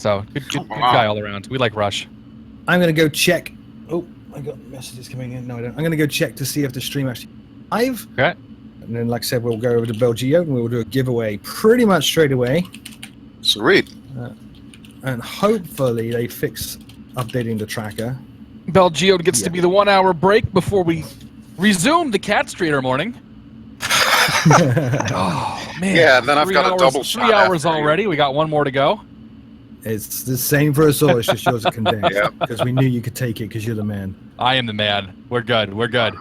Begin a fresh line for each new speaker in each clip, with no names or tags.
So good guy all around. We like Rush.
I'm going to go check. Oh, I got messages coming in. No, I don't. I'm going to go check to see if the stream actually live.
Okay.
And then, like I said, we'll go over to Geode and we'll do a giveaway pretty much straight away.
Sweet.
And hopefully they fix updating the tracker.
Geode gets to be the 1 hour break before we resume the Cat Streeter morning. Oh, man.
Yeah, and then I've got a double shot.
3 hours already. We got one more to go.
It's the same for us all. It's just yours are condensed. Because we knew you could take it because you're the man.
I am the man. We're good. We're good.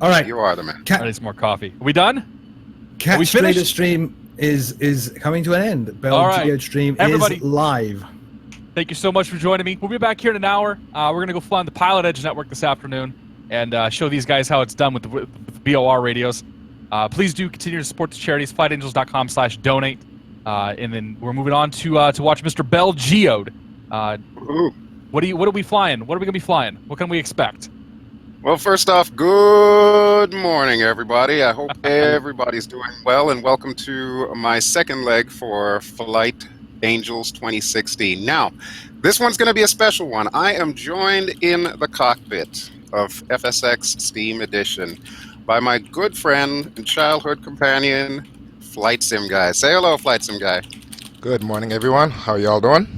All right.
You are the man.
I need some more coffee. Are we done?
Cat Streeter stream is coming to an end. Geode stream is live.
Thank you so much for joining me. We'll be back here in an hour. We're going to go fly on the Pilot Edge network this afternoon and show these guys how it's done with the BOR radios. Please do continue to support the charities, flightangels.com/donate. And then we're moving on to watch Mr. Geode. What are we flying? What are we going to be flying? What can we expect?
Well, first off, good morning, everybody. I hope everybody's doing well, and welcome to my second leg for Flight Angels 2016. Now, this one's going to be a special one. I am joined in the cockpit of FSX Steam Edition by my good friend and childhood companion, Flight Sim Guy. Say hello, Flight Sim Guy.
Good morning, everyone. How y'all doing?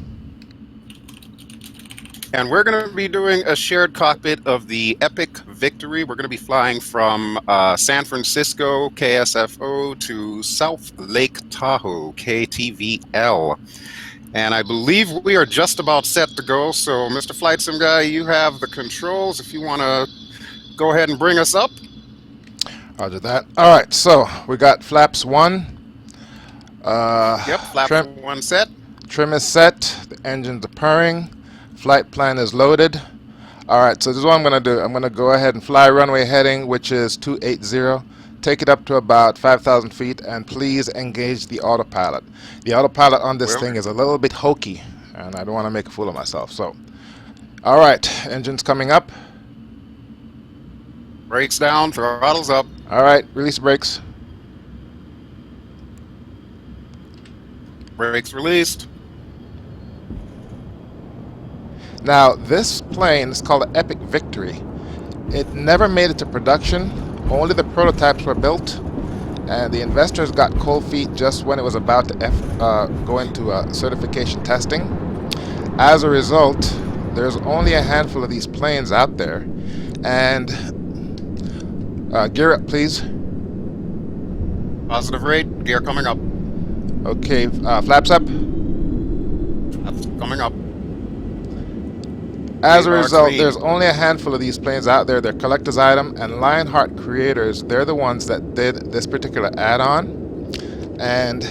And we're going to be doing a shared cockpit of the Epic Victory. We're going to be flying from San Francisco, KSFO, to South Lake Tahoe, KTVL. And I believe we are just about set to go. So, Mr. Flight Sim Guy, you have the controls if you want to go ahead and bring us up.
I'll do that. All right, so we got flaps 1.
Yep, flaps 1 set.
Trim is set. The engines are purring. Flight plan is loaded. All right, so this is what I'm going to do. I'm going to go ahead and fly runway heading, which is 280. Take it up to about 5,000 feet, and please engage the autopilot. The autopilot on this thing is a little bit hokey, and I don't want to make a fool of myself. So, all right, engines coming up.
Brakes down, throttles up.
All right, release brakes.
Brakes released.
Now, this plane is called the Epic Victory. It never made it to production. Only the prototypes were built, and the investors got cold feet just when it was about to go into certification testing. As a result, there's only a handful of these planes out there. And gear up, please.
Positive rate, gear coming up.
Okay, flaps up.
That's coming up.
As a result, there's only a handful of these planes out there. They're collector's item, and Lionheart creators, they're the ones that did this particular add-on. And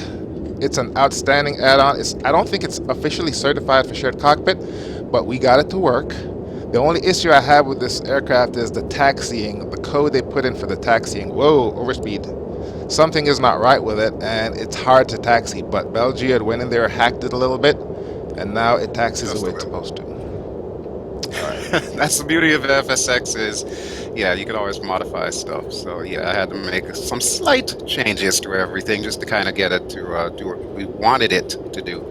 it's an outstanding add-on. I don't think it's officially certified for shared cockpit, but we got it to work. The only issue I have with this aircraft is the taxiing, the code they put in for the taxiing. Whoa, overspeed. Something is not right with it, and it's hard to taxi. But Geode went in there, hacked it a little bit, and now it taxis the way it's supposed to.
That's the beauty of FSX is, yeah, you can always modify stuff. So yeah, I had to make some slight changes to everything just to kind of get it to do what we wanted it to do.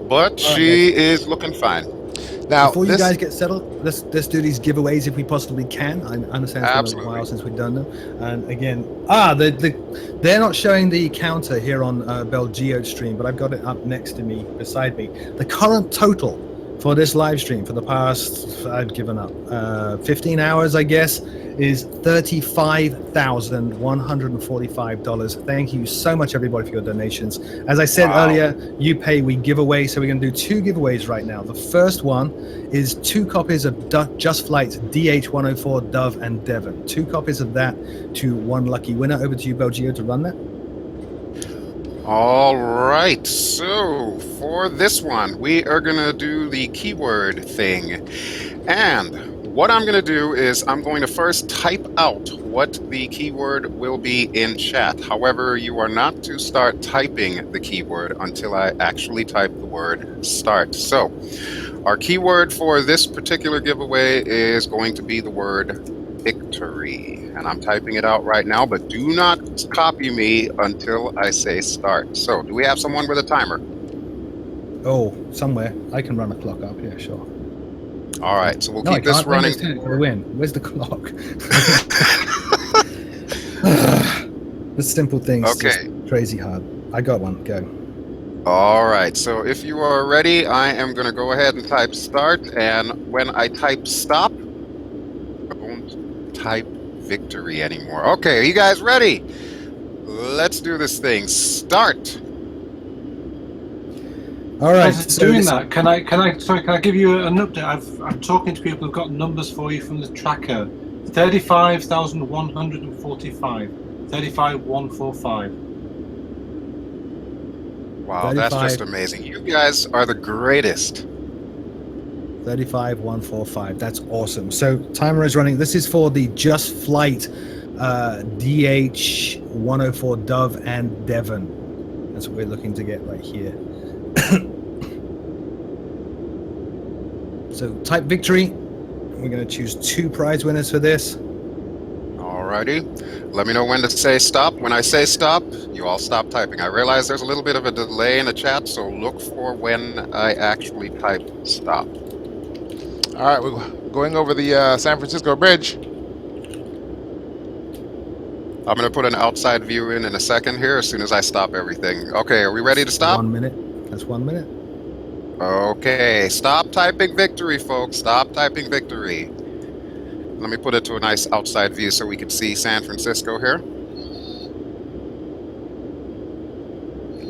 But she is looking fine.
Now, before you guys get settled, let's do these giveaways if we possibly can. I understand it's been a while since we've done them. And again, they're not showing the counter here on Geode stream, but I've got it up next to me, beside me. The current total for this live stream for the past, I've given up, 15 hours, I guess, is $35,145. Thank you so much, everybody, for your donations. As I said earlier, you pay, we give away. So we're going to do 2 giveaways right now. The first one is 2 copies of Just Flight's DH-104 Dove and Devon. 2 copies of that to 1 lucky winner. Over to you, Geode, to run that.
All right, so for this one, we are going to do the keyword thing. And what I'm going to do is I'm going to first type out what the keyword will be in chat. However, you are not to start typing the keyword until I actually type the word start. So our keyword for this particular giveaway is going to be the word victory. And I'm typing it out right now, but do not copy me until I say start. So do we have someone with a timer?
Oh, somewhere. I can run a clock up. Yeah, sure.
All right, so we'll
No, I
keep this
can't. Let me
running.
just turn it for the win. Where's the clock? The simple things just
Okay.
crazy hard. I got one. Go.
All right, so if you are ready, I am going to go ahead and type start, and when I type stop, I won't type victory anymore. Okay, are you guys ready? Let's do this thing. Start.
All right.
As it's doing that, can I give you an update? I'm talking to people who've got numbers for you from the tracker. 35,145. 35,145.
Wow, that's just amazing. You guys are the greatest.
35,145. That's awesome. So timer is running. This is for the Just Flight DH-104 Dove and Devon. That's what we're looking to get right here. So type victory. We're going to choose 2 prize winners for this.
Alrighty. Let me know when to say stop. When I say stop, you all stop typing. I realize there's a little bit of a delay in the chat, so look for when I actually type stop.
All right, we're going over the San Francisco Bridge.
I'm going to put an outside view in a second here as soon as I stop everything. Okay, are we ready to stop?
1 minute. That's 1 minute.
Okay, stop typing victory, folks. Stop typing victory. Let me put it to a nice outside view so we can see San Francisco here.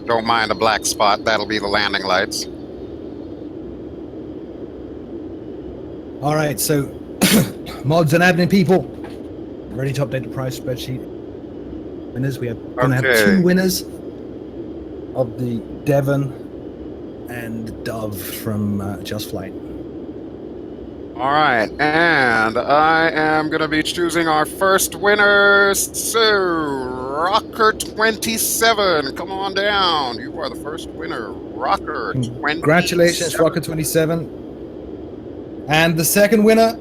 Don't mind a black spot. That'll be the landing lights.
All right, so mods and admin people, ready to update the prize spreadsheet. Winners, we are going to have 2 winners of the Devon and Dove from Just Flight.
All right, and I am going to be choosing our first winner. So, Rocker27, come on down. You are the first winner, Rocker27.
Congratulations, Rocker27. And the second winner.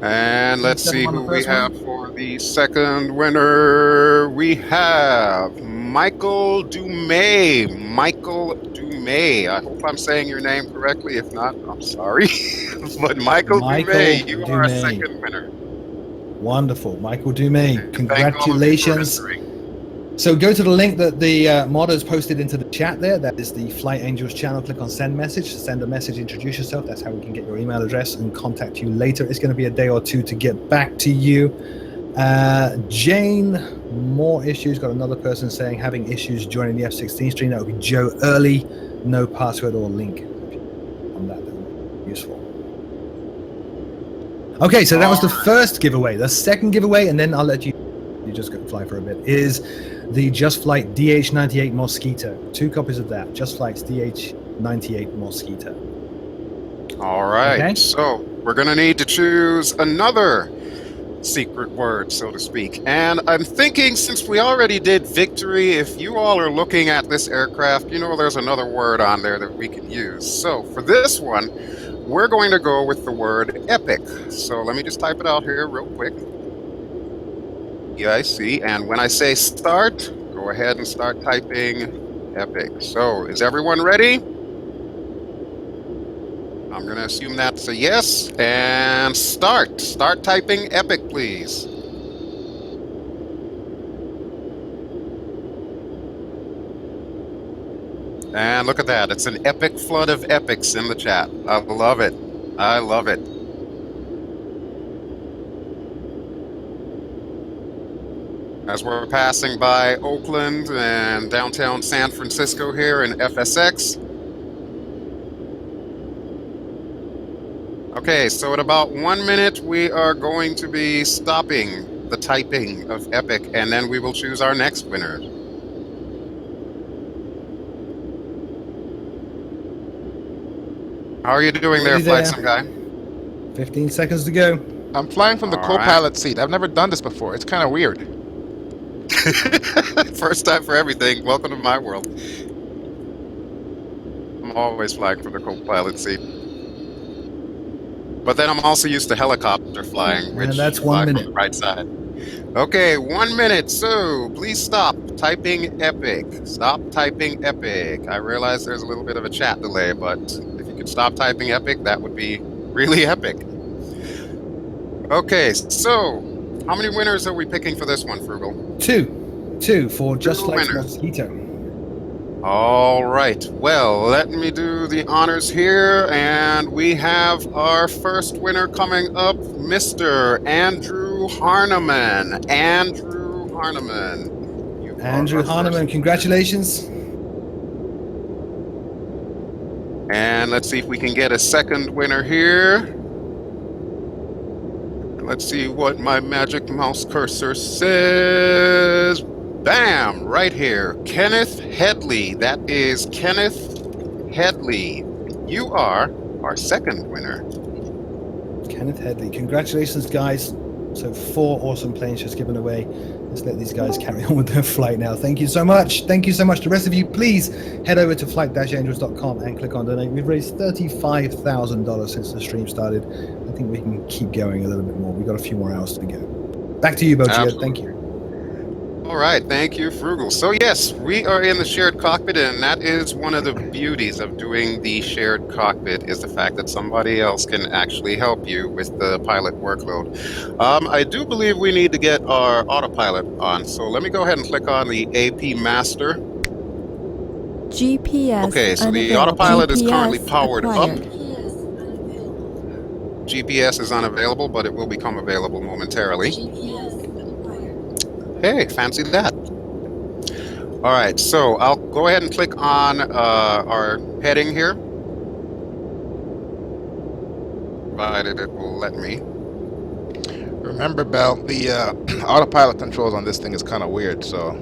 And let's see who we have for the second winner. We have Michael Dumais. Michael Dumais. I hope I'm saying your name correctly. If not, I'm sorry. But Michael Dumais, you are a second winner.
Wonderful. Michael Dumais. Congratulations. So go to the link that the modders posted into the chat there. That is the Flight Angels channel. Click on send message. Send a message, introduce yourself. That's how we can get your email address and contact you later. It's going to be a day or 2 to get back to you. Jane, more issues. Got another person saying having issues joining the F-16 stream. That would be Joe Early. No password or link on that. Useful. Okay, so that was the first giveaway. The second giveaway, and then I'll let you just go fly for a bit, is the Just Flight DH-98 Mosquito. 2 copies of that. Just Flight's DH-98 Mosquito.
All right.
Okay.
So we're going to need to choose another secret word, so to speak. And I'm thinking, since we already did victory, if you all are looking at this aircraft, you know there's another word on there that we can use. So for this one, we're going to go with the word epic. So let me just type it out here real quick. EIC, and when I say start, go ahead and start typing epic. So is everyone ready? I'm going to assume that's a yes, and start. Start typing epic, please. And look at that. It's an epic flood of epics in the chat. I love it. I love it. As we're passing by Oakland and downtown San Francisco here in FSX. Okay, so at about 1 minute, we are going to be stopping the typing of epic, and then we will choose our next winner. How are you doing there, Flightsome Guy?
15 seconds to go.
I'm flying from the co-pilot seat. I've never done this before. It's kind of weird.
First time for everything. Welcome to my world. I'm always flying from the co-pilot seat. But then I'm also used to helicopter flying, which
and that's 1 minute.
From the right side. Okay, 1 minute. So please stop. typing epic. Stop typing epic. I realize there's a little bit of a chat delay, but if you could stop typing epic, that would be really epic. Okay, so how many winners are we picking for this one, Frugal?
Two for Just
Two
Like
winners.
Mosquito.
All right. Well, let me do the honors here, and we have our first winner coming up, Mr. Andrew Harneman. Andrew Harneman. You are
Andrew
our first.
Harneman, congratulations.
And let's see if we can get a second winner here. Let's see what my magic mouse cursor says. Bam! Right here. Kenneth Headley. That is Kenneth Headley. You are our second winner.
Kenneth Headley, congratulations, guys. So 4 awesome planes just given away. Let's let these guys carry on with their flight now. Thank you so much. Thank you so much. The rest of you, please head over to flight-angels.com and click on donate. We've raised $35,000 since the stream started. I think we can keep going a little bit more. We've got a few more hours to go. Back to you, Geode. Thank you.
All right, thank you, Frugal. So yes, we are in the shared cockpit, and that is one of the beauties of doing the shared cockpit, is the fact that somebody else can actually help you with the pilot workload. I do believe we need to get our autopilot on, so let me go ahead and click on the AP Master.
GPS.
Okay, so the
unavailable.
autopilot is
GPS
currently powered
acquired.
up. GPS is unavailable, but it will become available momentarily. Hey, fancy that. All right, so I'll go ahead and click on our heading here, provided it will let me.
Remember, Bell, the autopilot controls on this thing is kind of weird. So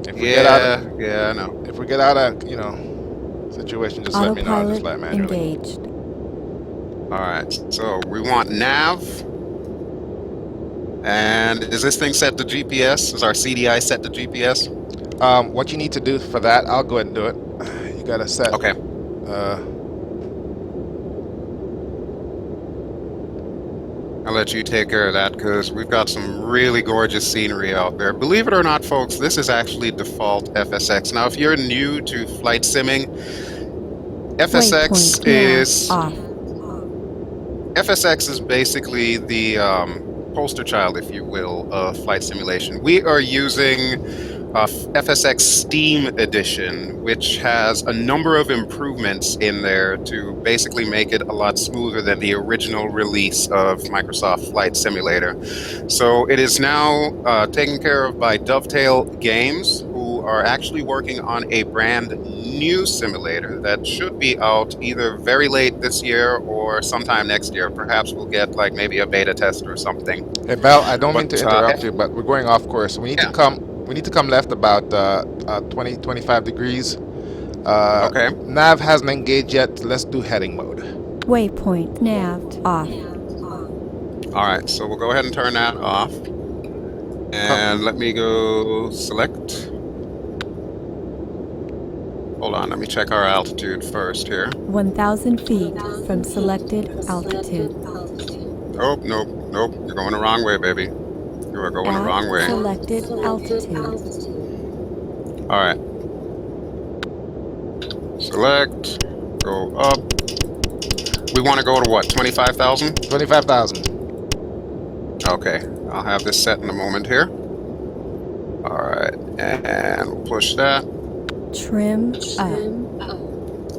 if we get out of,
I know.
if we get out of situation, just let me know. I'll just
Autopilot
fly manually.
engaged.
All right, so we want nav. And is this thing set to GPS? Is our CDI set to GPS?
What you need to do for that, I'll go ahead and do it. You gotta set.
Okay. I'll let you take care of that because we've got some really gorgeous scenery out there. Believe it or not, folks, this is actually default FSX. Now, if you're new to flight simming, FSX is FSX is basically the poster child, if you will, of flight simulation. We are using FSX Steam Edition, which has a number of improvements in there to basically make it a lot smoother than the original release of Microsoft Flight Simulator. So it is now taken care of by Dovetail Games, who are actually working on a brand new simulator that should be out either very late this year or sometime next year. Perhaps we'll get like maybe a beta test or something.
Hey, Bell, I don't mean to interrupt you, but we're going off course. We need to come. We need to come left about 20-25 degrees.
Okay.
Nav hasn't engaged yet. Let's do heading mode.
Waypoint naved off.
All right, so we'll go ahead and turn that off. And let me go select. Hold on, let me check our altitude first here.
1,000 feet from selected altitude.
Nope, nope, nope. You're going the wrong way, baby. You are going the wrong way.
Selected altitude.
All right. Select. Go up. We want to go to what? 25,000?
25,000.
Okay. I'll have this set in a moment here. All right. And we'll push that.
Trim up.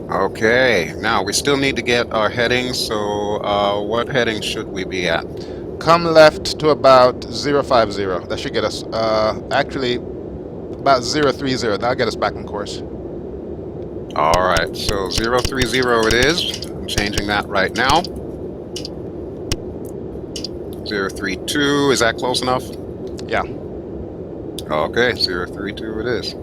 Okay. Now, we still need to get our headings. So what heading should we be at?
Come left to about 050. That should get us, actually, about 030. That'll get us back on course.
All right, so 030 it is. I'm changing that right now. 032, is that close enough?
Yeah.
Okay, 032 it is.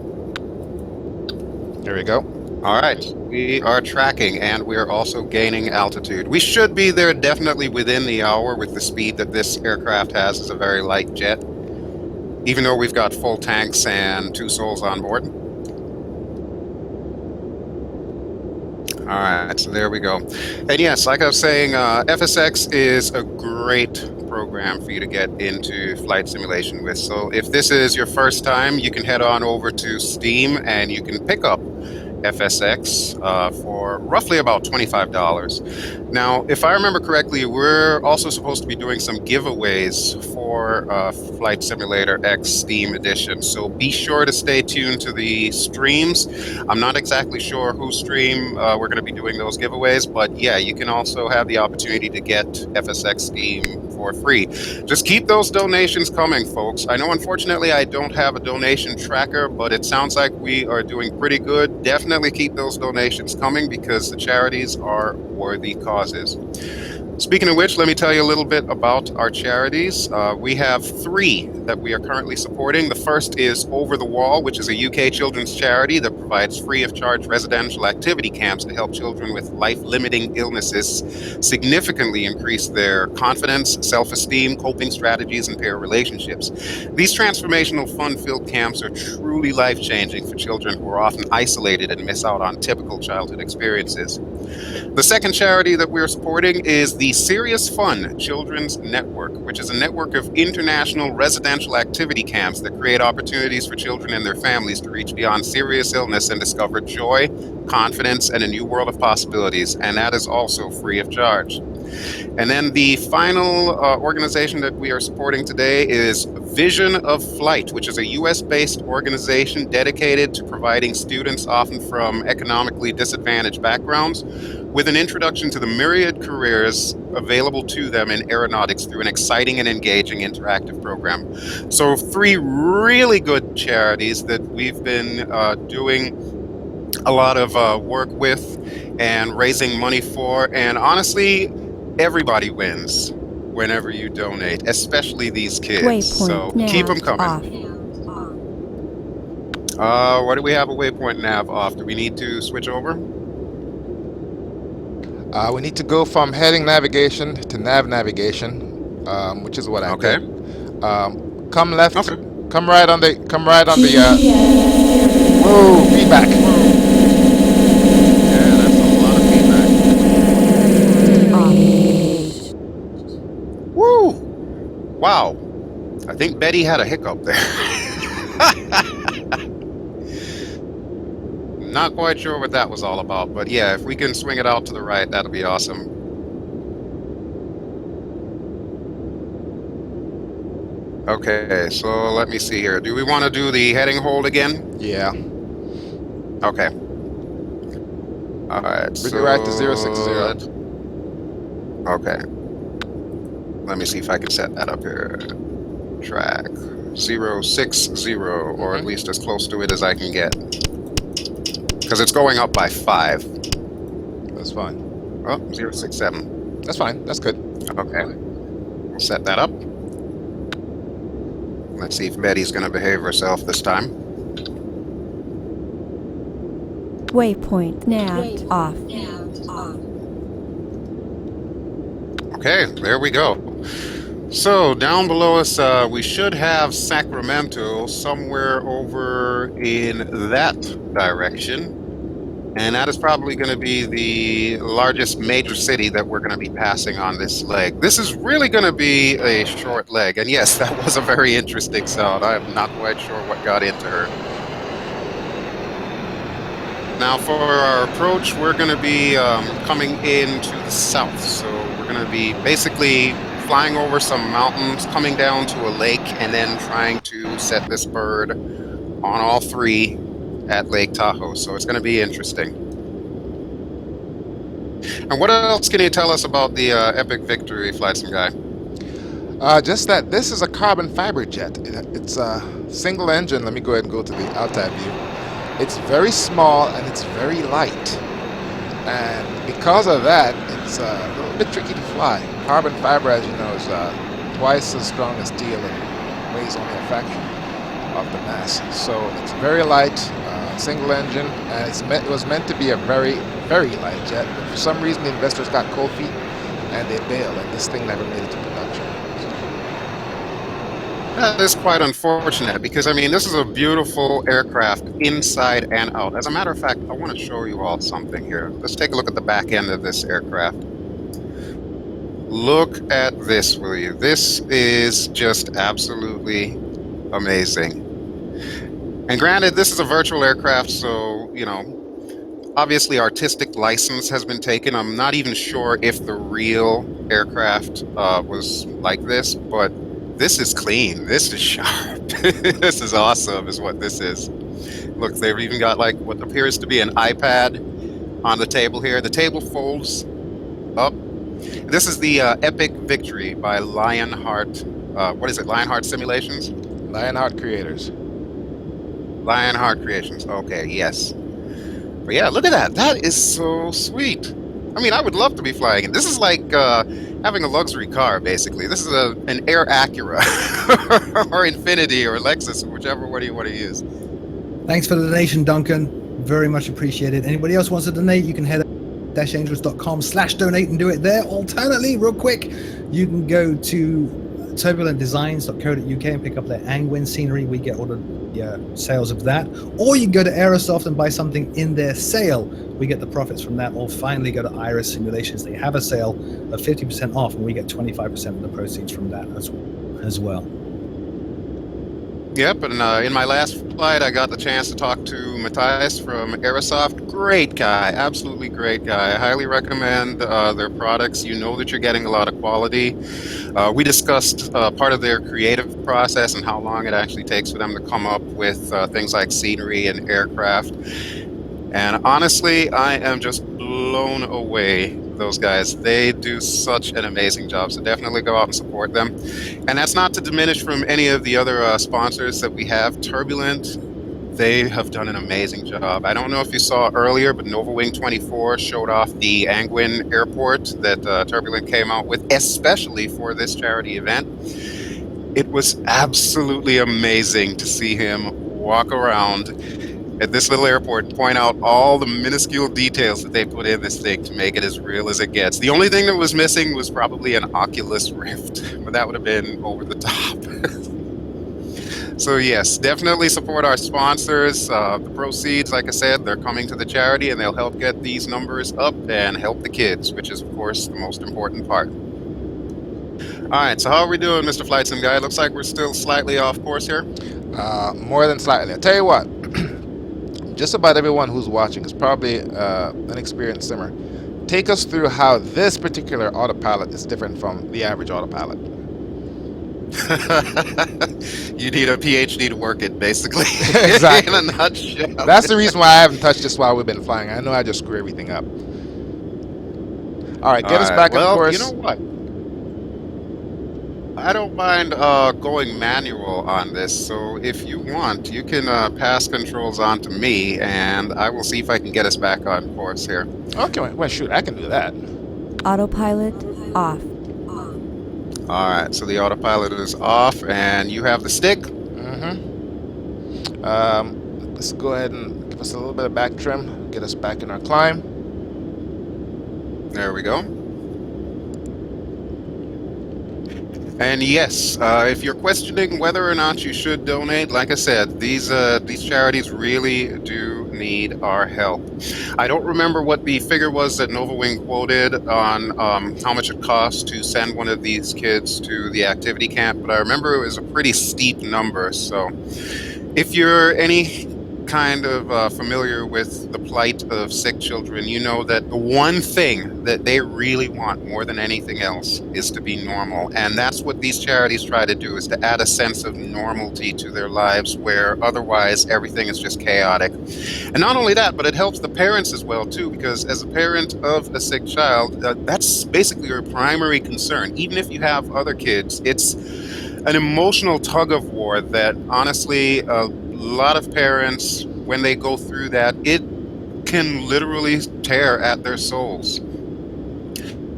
Here we go.
All right, we are tracking and we are also gaining altitude. We should be there definitely within the hour with the speed that this aircraft has. It's a very light jet, even though we've got full tanks and 2 souls on board. All right, so there we go. And yes, like I was saying, FSX is a great program. program for you to get into flight simulation with. So if this is your first time, you can head on over to Steam and you can pick up FSX for roughly about $25. Now, if I remember correctly, we're also supposed to be doing some giveaways for Flight Simulator X Steam Edition. So be sure to stay tuned to the streams. I'm not exactly sure whose stream we're going to be doing those giveaways, but yeah, you can also have the opportunity to get FSX Steam for free. Just keep those donations coming, folks. I know, unfortunately, I don't have a donation tracker, but it sounds like we are doing pretty good. Definitely keep those donations coming because the charities are worthy causes. Speaking of which, let me tell you a little bit about our charities. We have 3 that we are currently supporting. The first is Over the Wall, which is a UK children's charity that provides free of charge residential activity camps to help children with life-limiting illnesses significantly increase their confidence, self-esteem, coping strategies, and peer relationships. These transformational, fun-filled camps are truly life-changing for children who are often isolated and miss out on typical childhood experiences. The second charity that we're supporting is the Serious Fun Children's Network, which is a network of international residential activity camps that create opportunities for children and their families to reach beyond serious illness and discover joy, confidence, and a new world of possibilities, and that is also free of charge. And then the final organization that we are supporting today is Vision of Flight, which is a US-based organization dedicated to providing students, often from economically disadvantaged backgrounds, with an introduction to the myriad careers available to them in aeronautics through an exciting and engaging interactive program. So 3 really good charities that we've been doing a lot of work with and raising money for, and honestly, everybody wins whenever you donate, especially these kids.
Waypoint
So
nav
keep them coming.
off.
Why do we have a waypoint nav off? Do we need to switch over?
We need to go from heading navigation to nav navigation, which is what I
Okay.
did. Come left.
Okay.
Come right on the. Whoa! Feedback.
Yeah, that's a lot of feedback. Woo! Wow. I think Betty had a hiccup there. Not quite sure what that was all about, but yeah, if we can swing it out to the right, that'll be awesome. Okay, so let me see here. Do we want to do the heading hold again?
Yeah.
Okay. All right.
Bring it right to 060.
Okay. Let me see if I can set that up here. Track 060, or at least as close to it as I can get. Because it's going up by 5.
That's fine.
Oh, 067.
That's fine. That's good.
Okay. We'll set that up. Let's see if Betty's going to behave herself this time.
Waypoint nav off.
Okay, there we go. So down below us, we should have Sacramento somewhere over in that direction. And that is probably going to be the largest major city that we're going to be passing on this leg. This is really going to be a short leg. And yes, that was a very interesting sound. I'm not quite sure what got into her. Now for our approach, we're going to be coming into the south. So we're going to be basically flying over some mountains, coming down to a lake, and then trying to set this bird on all 3 at Lake Tahoe. So it's going to be interesting. And what else can you tell us about the Epic Victory, Flight Sim Guy?
Just that this is a carbon fiber jet. It's a single engine. Let me go ahead and go to the outside view. It's very small and it's very light. And because of that, it's a little bit tricky to fly. Carbon fiber, as you know, is twice as strong as steel and weighs only a fraction of the mass. So it's very light, single engine, and it was meant to be a very, very light jet. But for some reason, the investors got cold feet and they bailed, and this thing never made it to production.
That is quite unfortunate because, I mean, this is a beautiful aircraft inside and out. As a matter of fact, I want to show you all something here. Let's take a look at the back end of this aircraft. Look at this, will you? This is just absolutely amazing. And granted, this is a virtual aircraft, so, you know, obviously artistic license has been taken. I'm not even sure if the real aircraft was like this, but this is clean. This is sharp. This is awesome, is what this is. Look, they've even got like what appears to be an iPad on the table here. The table folds up. This is the Epic Victory by Lionheart. What is it? Lionheart Simulations?
Lionheart Creators.
Lionheart Creations. Okay, yes. But yeah, look at that. That is so sweet. I mean, I would love to be flying it. This is like having a luxury car, basically. This is an Air Acura or Infiniti or Lexus, whichever one you want to use.
Thanks for the donation, Duncan. Very much appreciated. Anybody else wants to donate, you can head angels.com/donate and do it there. Alternately, real quick, you can go to turbulentdesigns.co.uk and pick up their Angwin scenery. We get all the sales of that. Or you can go to Aerosoft and buy something in their sale. We get the profits from that. Or finally go to Iris Simulations. They have a sale of 50% off, and we get 25% of the proceeds from that as well.
Yep, and in my last flight, I got the chance to talk to Matthias from Aerosoft. Great guy, absolutely great guy. I highly recommend their products. You know that you're getting a lot of quality. We discussed part of their creative process and how long it actually takes for them to come up with things like scenery and aircraft. And honestly, I am just blown away. Those guys, they do such an amazing job, so definitely go out and support them. And that's not to diminish from any of the other sponsors that we have. Turbulent, they have done an amazing job. I don't know if you saw earlier, but Nova Wing 24 showed off the Angwin airport that Turbulent came out with, especially for this charity event. It was absolutely amazing to see him walk around at this little airport and point out all the minuscule details that they put in this thing to make it as real as it gets. The only thing that was missing was probably an Oculus Rift, but that would have been over the top. So yes, definitely support our sponsors. The proceeds, like I said, they're coming to the charity and they'll help get these numbers up and help the kids, which is, of course, the most important part. All right, so how are we doing, Mr. Flight Sim Guy? Looks like we're still slightly off course here.
More than slightly. I'll tell you what. Just about everyone who's watching is probably an experienced simmer. Take us through how this particular autopilot is different from the average autopilot.
You need a PhD to work it, basically.
Exactly.
In a nutshell.
That's the reason why I haven't touched this while we've been flying. I know I just screw everything up. All right, get us back in course.
You know what? I don't mind going manual on this, so if you want, you can pass controls on to me, and I will see if I can get us back on course here.
Okay, well, shoot, I can do that.
Autopilot off.
All right, so the autopilot is off, and you have the stick.
Let's go ahead and give us a little bit of back trim, get us back in our climb.
There we go. And yes, if you're questioning whether or not you should donate, like I said, these charities really do need our help. I don't remember what the figure was that Nova Wing quoted on how much it costs to send one of these kids to the activity camp, but I remember it was a pretty steep number. So if you're any kind of familiar with the plight of sick children, you know that the one thing that they really want more than anything else is to be normal. And that's what these charities try to do, is to add a sense of normalcy to their lives where otherwise everything is just chaotic. And not only that, but it helps the parents as well too, because as a parent of a sick child, that's basically your primary concern. Even if you have other kids, it's an emotional tug of war that honestly a lot of parents, when they go through that, it can literally tear at their souls.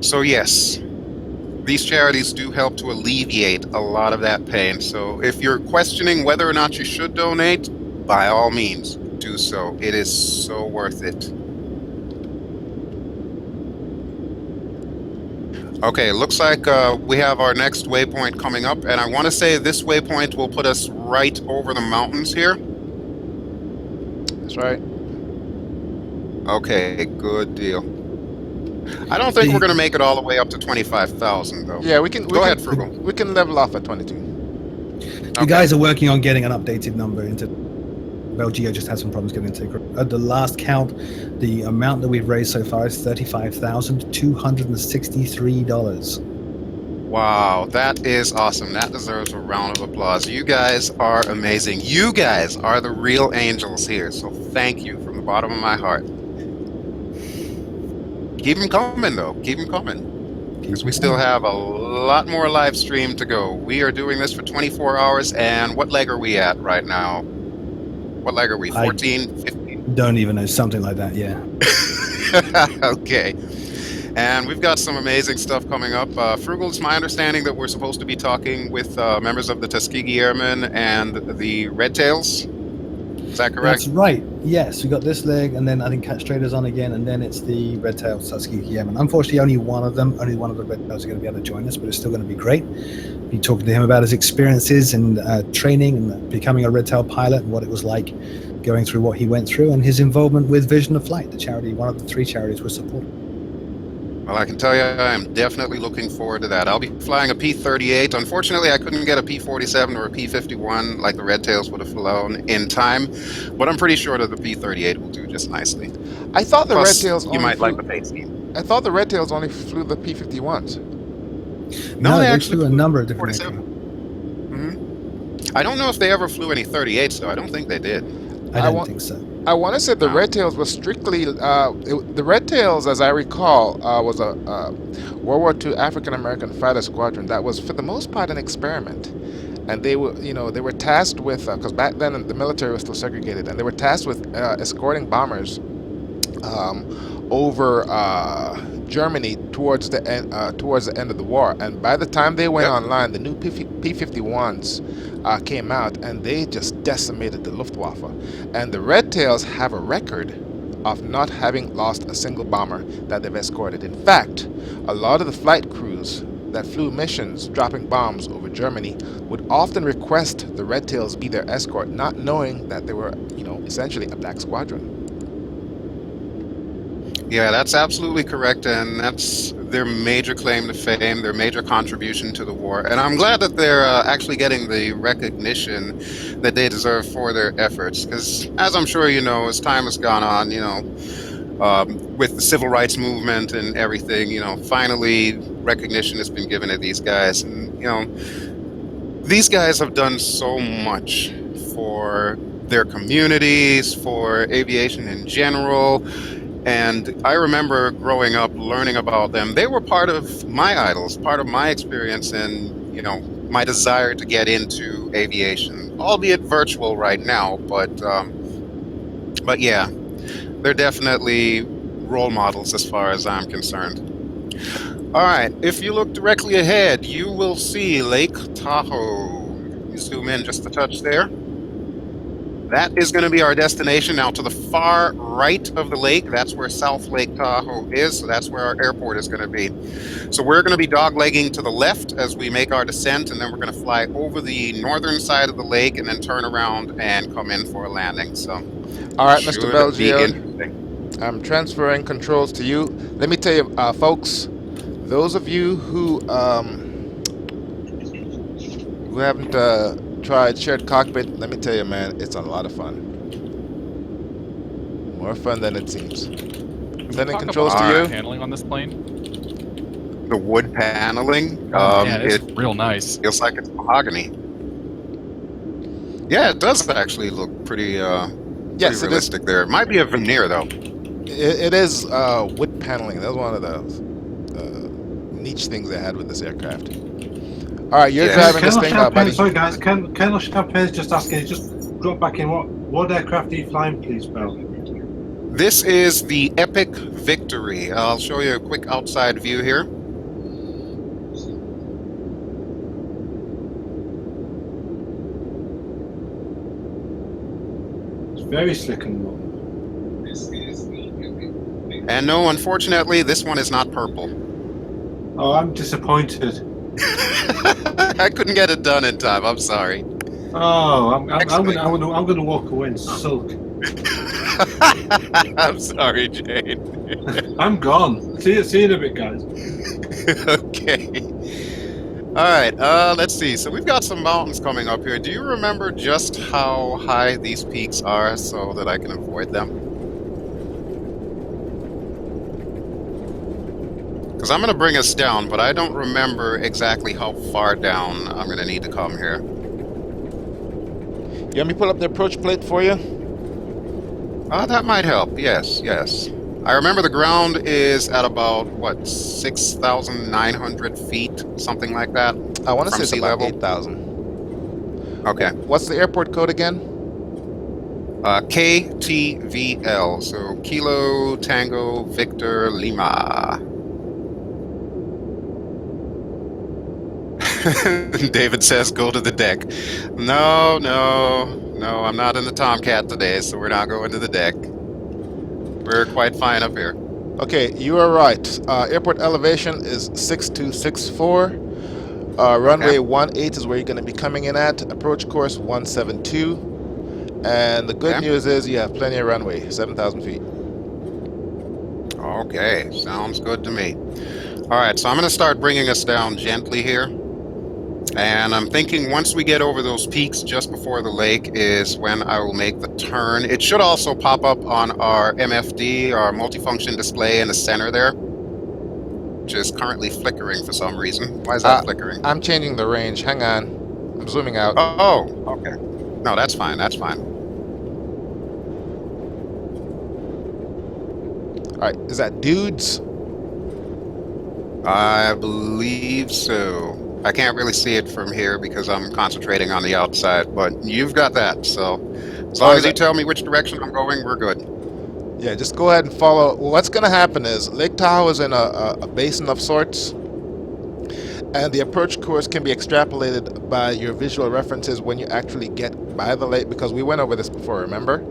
So yes, these charities do help to alleviate a lot of that pain. So if you're questioning whether or not you should donate, by all means, do so. It is so worth it. Okay, looks like we have our next waypoint coming up, and I want to say this waypoint will put us right over the mountains here.
That's right.
Okay, good deal. I don't think we're going to make it all the way up to 25,000 though.
Yeah, we can.
Go ahead, Frugal.
We can level off at 22.
You guys are working on getting an updated number into. Well, Geo just had some problems getting into. At the last count, the amount that we've raised so far is $35,263.
Wow, that is awesome. That deserves a round of applause. You guys are amazing. You guys are the real angels here. So thank you from the bottom of my heart. Keep them coming, though. Keep them coming. Because we still have a lot more live stream to go. We are doing this for 24 hours, and what leg are we at right now? What leg are we? 14, 15?
Don't even know. Something like that, yeah.
Okay. And we've got some amazing stuff coming up. Frugal, it's my understanding that we're supposed to be talking with members of the Tuskegee Airmen and the Red Tails. Is that correct?
That's right. Yes, we got this leg, and then I think Cat Strader's on again, and then it's the Red Tails Tuskegee Airmen. Unfortunately, only one of the Red Tails are going to be able to join us, but it's still going to be great. Be talking to him about his experiences and training and becoming a Red Tail pilot and what it was like going through what he went through, and his involvement with Vision of Flight, the charity, one of the 3 charities we're supporting.
Well, I can tell you, I am definitely looking forward to that. I'll be flying a P-38. Unfortunately, I couldn't get a P-47 or a P-51 like the Red Tails would have flown in time, but I'm pretty sure that the P-38 will do just nicely.
I thought the
Plus,
Red Tails.
you might like the pay scheme.
I thought the Red Tails only flew the P-51s.
No, they
actually
flew a number of different
47. I don't know if they ever flew any 38s, though. I don't think they did.
I don't think so.
I want to say the Red Tails was strictly the Red Tails, as I recall, was a World War II African American fighter squadron that was, for the most part, an experiment, and they were tasked with because back then the military was still segregated, and they were tasked with escorting bombers over Germany towards the end of the war. And by the time they went online, the new P-51s came out, and they just decimated the Luftwaffe. And the Red Tails have a record of not having lost a single bomber that they've escorted. In fact, a lot of the flight crews that flew missions dropping bombs over Germany would often request the Red Tails be their escort, not knowing that they were, essentially a black squadron.
Yeah, that's absolutely correct, and that's their major claim to fame, their major contribution to the war. And I'm glad that they're actually getting the recognition that they deserve for their efforts, because as I'm sure you know, as time has gone on, with the civil rights movement and everything, finally recognition has been given to these guys. And, these guys have done so much for their communities, for aviation in general. And I remember growing up learning about them. They were part of my idols, part of my experience and, my desire to get into aviation, albeit virtual right now. But yeah, they're definitely role models as far as I'm concerned. All right, if you look directly ahead, you will see Lake Tahoe. You zoom in just a touch there. That is going to be our destination. Now, to the far right of the lake, that's where South Lake Tahoe is. So that's where our airport is going to be. So we're going to be doglegging to the left as we make our descent, and then we're going to fly over the northern side of the lake and then turn around and come in for a landing. So,
all right, Mr. Belgio, I'm transferring controls to you. Let me tell you, folks, those of you who haven't tried shared cockpit, let me tell you, man, it's a lot of fun. More fun than it seems. Sending controls to you.
Handling on this plane.
The wood paneling.
Yeah, it's real nice.
Feels like it's mahogany. Yeah, it does actually look pretty,
yes,
pretty realistic there. It might be a veneer though.
It is wood paneling. That was one of the niche things they had with this aircraft. All right, you're driving this thing out, buddy.
Sorry, guys. Colonel Champagne's just asking. Just drop back in. What aircraft are you flying, please, Bell?
This is the Epic Victory. I'll show you a quick outside view here.
It's very slick and long.
And no, unfortunately, this one is not purple.
Oh, I'm disappointed.
I couldn't get it done in time. I'm sorry.
Oh, I'm going to walk away and sulk.
I'm sorry, Jane.
I'm gone. See you in a bit, guys.
Okay. All right. Let's see. So we've got some mountains coming up here. Do you remember just how high these peaks are so that I can avoid them? Because I'm going to bring us down, but I don't remember exactly how far down I'm going to need to come here.
You want me to pull up the approach plate for you?
That might help. Yes, yes. I remember the ground is at about, what, 6,900 feet, something like that?
I want to
From
say it's
sea
about
level?
8,000.
Okay.
What's the airport code again?
KTVL, so Kilo Tango Victor Lima. David says, go to the deck. No, I'm not in the Tomcat today, so we're not going to the deck. We're quite fine up here.
Okay, you are right. Airport elevation is 6264. Runway 18 is where you're going to be coming in at. Approach course 172. And the good news is you have plenty of runway, 7,000 feet.
Okay, sounds good to me. All right, so I'm going to start bringing us down gently here. And I'm thinking once we get over those peaks just before the lake is when I will make the turn. It should also pop up on our MFD, our multifunction display in the center there, which is currently flickering for some reason. Why is that flickering?
I'm changing the range. Hang on. I'm zooming out.
Oh, okay. No, that's fine. That's fine.
All right, is that dudes?
I believe so. I can't really see it from here because I'm concentrating on the outside, but you've got that. So as long as you tell me which direction I'm going, we're good.
Yeah, just go ahead and follow. What's going to happen is Lake Tahoe is in a basin of sorts, and the approach course can be extrapolated by your visual references when you actually get by the lake, because we went over this before, remember?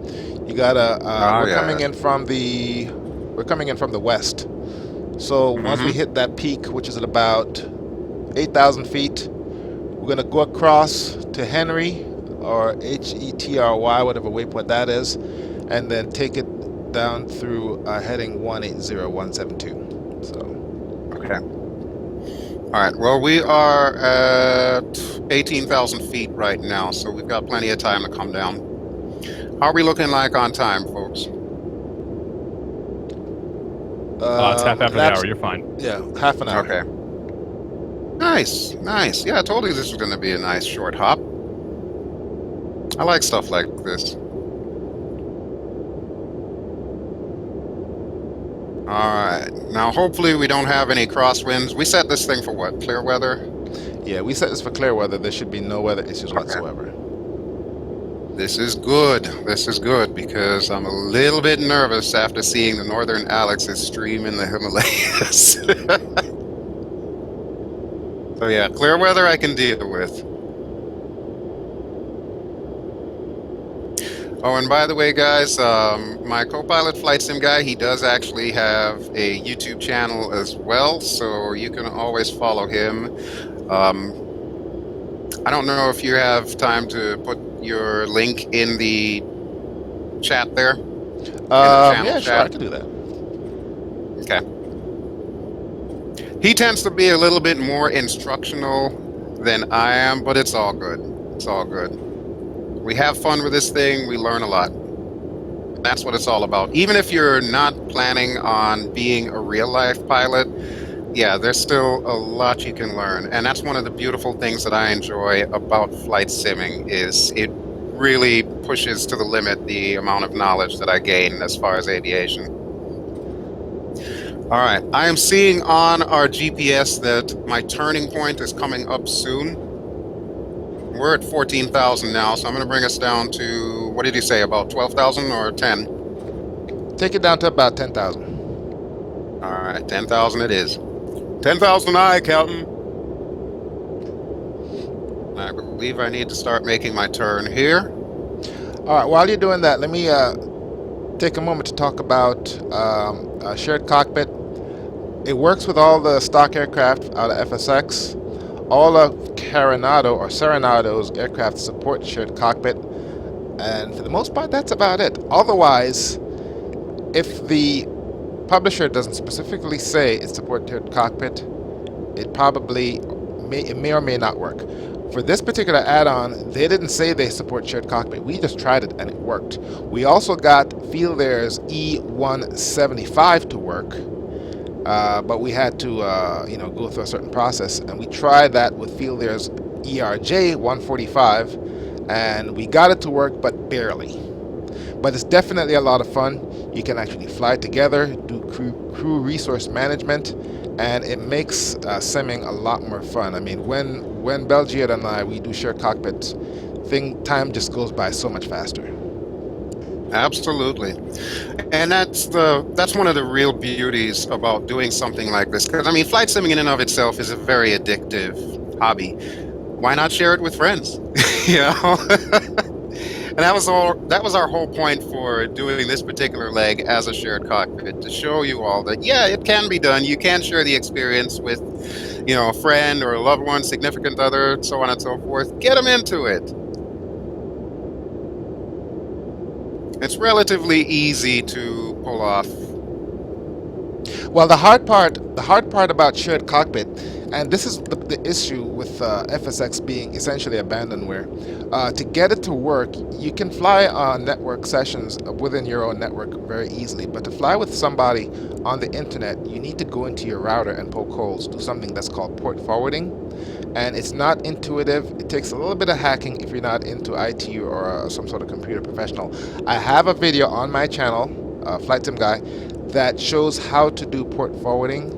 You gotta we're coming in from the west. So once we hit that peak, which is at about 8,000 feet, we're going to go across to Henry, or HETRY, whatever waypoint that is, and then take it down through heading 180172. So,
okay. All right. Well, we are at 18,000 feet right now, so we've got plenty of time to come down. How are we looking like on time, folks?
It's half after the hour. You're fine.
Yeah, half an hour.
Okay. Nice, nice. Yeah, I told you this was going to be a nice short hop. I like stuff like this. Alright, now hopefully we don't have any crosswinds. We set this thing for what, clear weather?
Yeah, we set this for clear weather. There should be no weather issues whatsoever.
This is good. This is good because I'm a little bit nervous after seeing the Northern Alex's stream in the Himalayas. So yeah, clear weather I can deal with. Oh, and by the way, guys, my co-pilot flight sim guy, he does actually have a YouTube channel as well, so you can always follow him. I don't know if you have time to put your link in the chat there.
Yeah, sure, I can do that.
Okay. He tends to be a little bit more instructional than I am, but it's all good. It's all good. We have fun with this thing. We learn a lot. That's what it's all about. Even if you're not planning on being a real-life pilot, yeah, there's still a lot you can learn. And that's one of the beautiful things that I enjoy about flight simming is it really pushes to the limit the amount of knowledge that I gain as far as aviation. All right, I am seeing on our GPS that my turning point is coming up soon. We're at 14,000 now, so I'm going to bring us down to, what did you say, about 12,000 or 10?
Take it down to about 10,000.
All right, 10,000 it is. 10,000 aye, Captain. I believe I need to start making my turn here.
All right, while you're doing that, let me take a moment to talk about shared cockpit. It works with all the stock aircraft out of FSX. All of Serenado's aircraft support shared cockpit. And for the most part, that's about it. Otherwise, if the publisher doesn't specifically say it supported Cockpit, it probably may or may not work. For this particular add-on, they didn't say they support shared cockpit. We just tried it and it worked. We also got FieldAir's E175 to work, but we had to go through a certain process, and we tried that with FieldAir's ERJ145, and we got it to work, but barely. But it's definitely a lot of fun. You can actually fly together, do crew resource management, and it makes simming a lot more fun. I mean, when Geode and we do share cockpits, time just goes by so much faster.
Absolutely, and that's one of the real beauties about doing something like this. Because I mean, flight simming in and of itself is a very addictive hobby. Why not share it with friends? You know. And that was our whole point for doing this particular leg as a shared cockpit, to show you all that, yeah, it can be done. You can share the experience with, a friend or a loved one, significant other, so on and so forth. Get them into it. It's relatively easy to pull off.
Well, the hard part about shared cockpit, and this is the issue with FSX being essentially abandonware. To get it to work, you can fly on network sessions within your own network very easily, but to fly with somebody on the internet, you need to go into your router and poke holes, do something that's called port forwarding, and it's not intuitive. It takes a little bit of hacking if you're not into IT or some sort of computer professional. I have a video on my channel, Flight Sim Guy, that shows how to do port forwarding,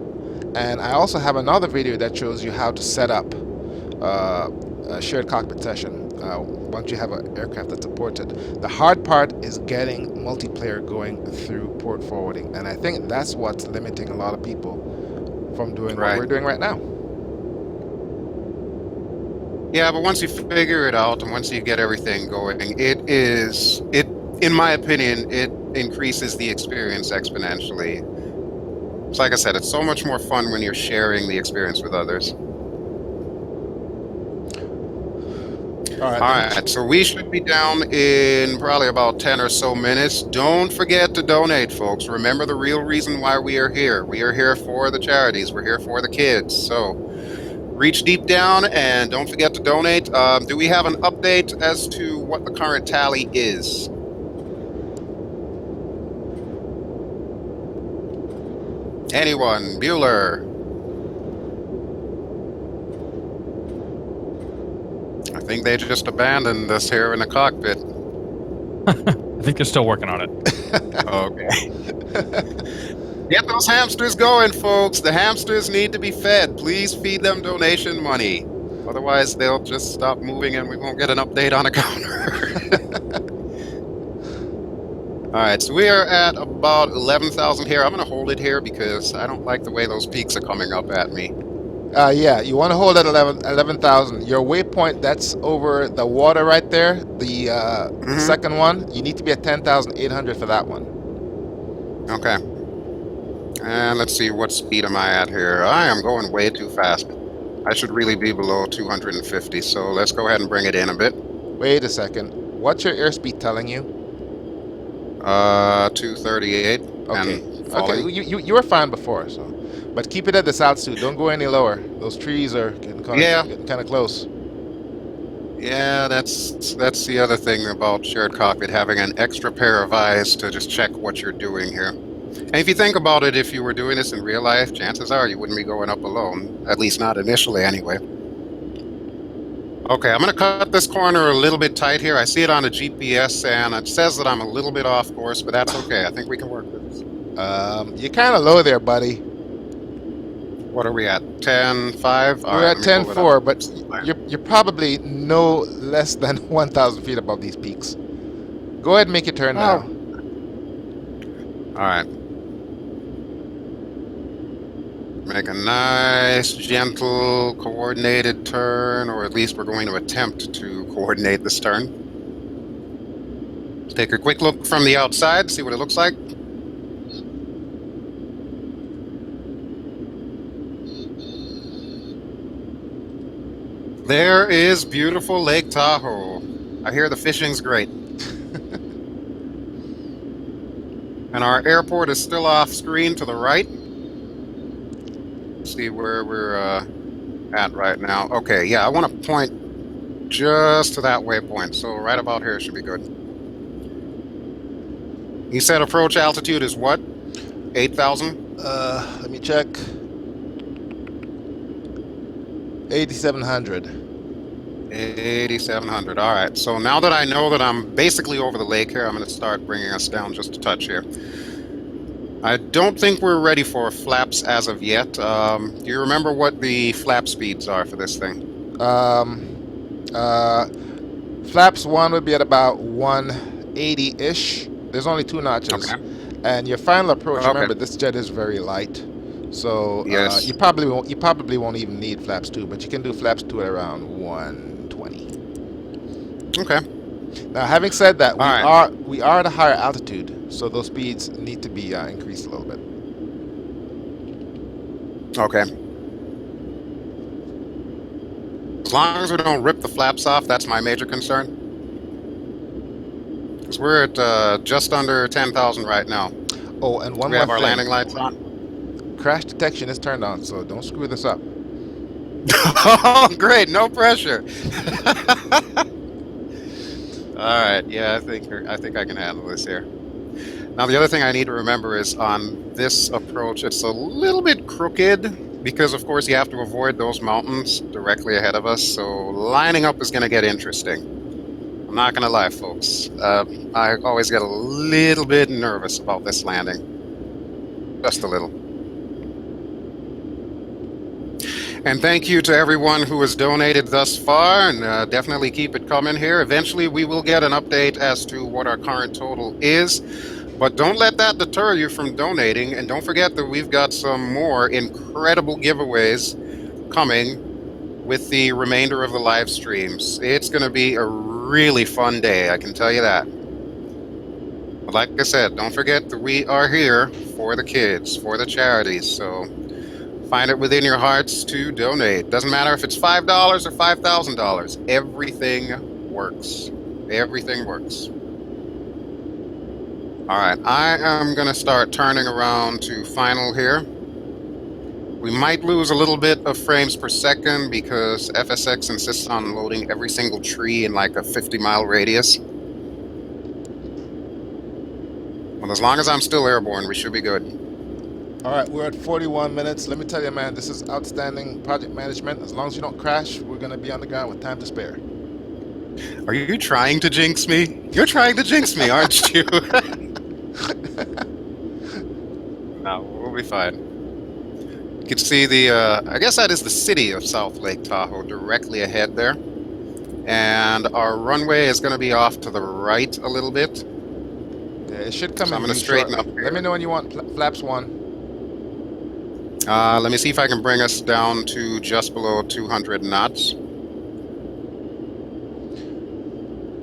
and I also have another video that shows you how to set up a shared cockpit session once you have an aircraft that's supported. The hard part is getting multiplayer going through port forwarding, and I think that's what's limiting a lot of people from doing what we're doing right now.
Yeah, but once you figure it out and once you get everything going, in my opinion, it increases the experience exponentially. So like I said, it's so much more fun when you're sharing the experience with others. All right, so we should be down in probably about 10 or so minutes. Don't forget to donate, folks. Remember the real reason why we are here. We are here for the charities. We're here for the kids. So reach deep down and don't forget to donate. Do we have an update as to what the current tally is? Anyone? Bueller? I think they just abandoned us here in the cockpit.
I think they're still working on it.
Okay. Get those hamsters going, folks. The hamsters need to be fed. Please feed them donation money. Otherwise, they'll just stop moving and we won't get an update on a counter. All right, so we are at about 11,000 here. I'm going to hold it here because I don't like the way those peaks are coming up at me.
Yeah, you want to hold at 11,000. Your waypoint, that's over the water right there, the second one. You need to be at 10,800 for that one.
Okay. And let's see, what speed am I at here? I am going way too fast. I should really be below 250, so let's go ahead and bring it in a bit.
Wait a second. What's your airspeed telling you?
238.
Okay. Okay. You were fine before, so. But keep it at this altitude. Don't go any lower. Those trees are getting kind of close.
Yeah, that's the other thing about shared cockpit, having an extra pair of eyes to just check what you're doing here. And if you think about it, if you were doing this in real life, chances are you wouldn't be going up alone. At least not initially, anyway. Okay, I'm going to cut this corner a little bit tight here. I see it on the GPS, and it says that I'm a little bit off course, but that's okay. I think we can work with this.
You're kind of low there, buddy.
What are we at? 10.5?
We're at 10.4, but you're probably no less than 1,000 feet above these peaks. Go ahead and make your turn now.
All right. Make a nice, gentle, coordinated turn, or at least we're going to attempt to coordinate this turn. Let's take a quick look from the outside, see what it looks like. There is beautiful Lake Tahoe. I hear the fishing's great. And our airport is still off screen to the right. See where we're at right now. Okay, yeah, I want to point just to that waypoint. So right about here should be good. You said approach altitude is what? 8,000?
Let me check. 8,700.
8,700. All right. So now that I know that I'm basically over the lake here, I'm going to start bringing us down just a touch here. I don't think we're ready for flaps as of yet. Do you remember what the flap speeds are for this thing?
Flaps 1 would be at about 180-ish. There's only 2 notches.
Okay.
And your final approach,
Okay.
remember, this jet is very light. So
Yes.
you probably won't even need flaps 2, but you can do flaps 2 at around 120.
Okay.
Now, having said that,
All
we are at a higher altitude, so those speeds need to be increased a little bit.
Okay. As long as we don't rip the flaps off, that's my major concern. Because we're at just under 10,000 right now.
Oh, and one
We
more
have our
thing.
landing lights on.
Crash detection is turned on, so don't screw this up.
Oh, great! No pressure. All right. Yeah, I think I can handle this here. Now, the other thing I need to remember is on this approach, it's a little bit crooked because, of course, you have to avoid those mountains directly ahead of us. So lining up is going to get interesting. I'm not going to lie, folks. I always get a little bit nervous about this landing. Just a little. And thank you to everyone who has donated thus far, and definitely keep it coming here. Eventually, we will get an update as to what our current total is, but don't let that deter you from donating, and don't forget that we've got some more incredible giveaways coming with the remainder of the live streams. It's going to be a really fun day, I can tell you that. But like I said, don't forget that we are here for the kids, for the charities, so find it within your hearts to donate. Doesn't matter if it's $5 or $5,000. Everything works. Everything works. All right, I am going to start turning around to final here. We might lose a little bit of frames per second because FSX insists on loading every single tree in like a 50-mile radius. But as long as I'm still airborne, we should be good.
All right, we're at 41 minutes. Let me tell you, man, this is outstanding project management. As long as you don't crash, we're going to be on the ground with time to spare.
Are you trying to jinx me? You're trying to jinx me, aren't you? No, we'll be fine. You can see the, I guess that is the city of South Lake Tahoe directly ahead there. And our runway is going to be off to the right a little bit.
Yeah, it should come
So
in
I'm going to straighten up here.
Let me know when you want flaps 1.
Let me see if I can bring us down to just below 200 knots.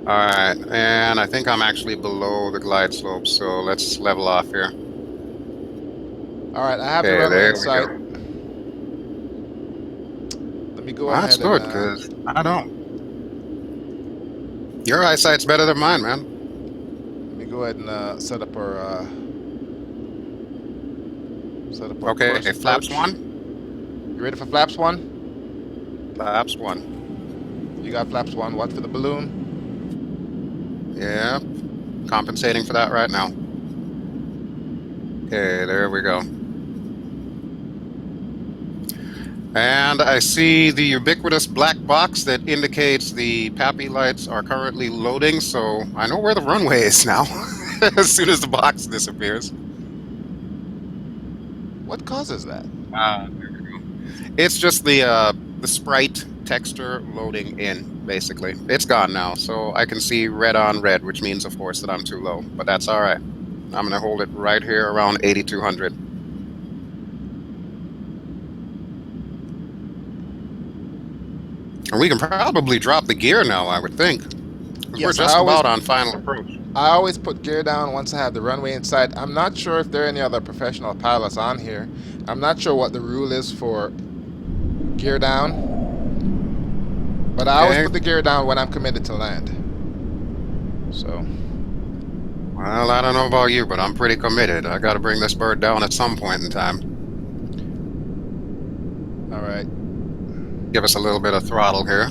All right, and I think I'm actually below the glide slope, so let's level off here.
All right, I have the
Okay,
runway
there
in
we
sight.
go.
Let me go
Well,
ahead.
that's good,
and,
because I don't. Your eyesight's better than mine, man.
let me go ahead and set up our.
Okay,
course
flaps
approach.
1.
You ready for flaps 1?
Flaps 1.
You got flaps 1. What for the balloon?
Yeah, compensating for that right now. Okay, there we go. And I see the ubiquitous black box that indicates the PAPI lights are currently loading, so I know where the runway is now, as soon as the box disappears.
What causes that?
There we go. It's just the sprite texture loading in, basically. It's gone now, so I can see red on red, which means, of course, that I'm too low. But that's all right. I'm going to hold it right here around 8,200. And we can probably drop the gear now, I would think. 'Cause
Yes,
we're just about on final approach.
I always put gear down once I have the runway in sight. I'm not sure if there are any other professional pilots on here. I'm not sure what the rule is for gear down. But I always
Okay.
put the gear down when I'm committed to land. So,
Well, I don't know about you, but I'm pretty committed. I gotta bring this bird down at some point in time.
All right.
Give us a little bit of throttle here.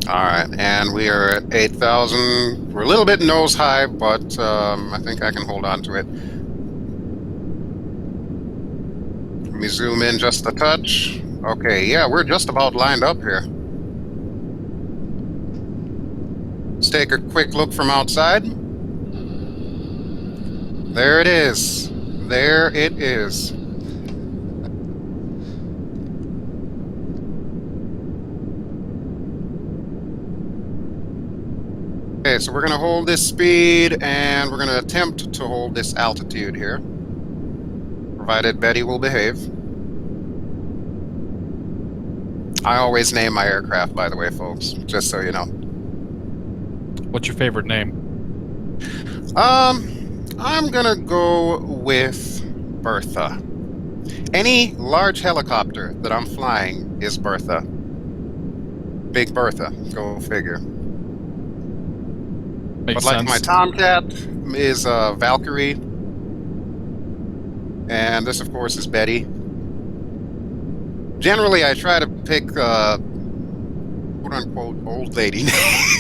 Alright, and we are at 8,000. We're a little bit nose high, but I think I can hold on to it. Let me zoom in just a touch. Okay, yeah, we're just about lined up here. Let's take a quick look from outside. There it is. There it is. Okay, so we're going to hold this speed, and we're going to attempt to hold this altitude here. Provided Betty will behave. I always name my aircraft, by the way, folks, just so you know.
What's your favorite name?
I'm gonna go with Bertha. Any large helicopter that I'm flying is Bertha. Big Bertha, go figure.
Makes
But like
sense.
my Tomcat is Valkyrie. And this, of course, is Betty. Generally, I try to pick quote-unquote old lady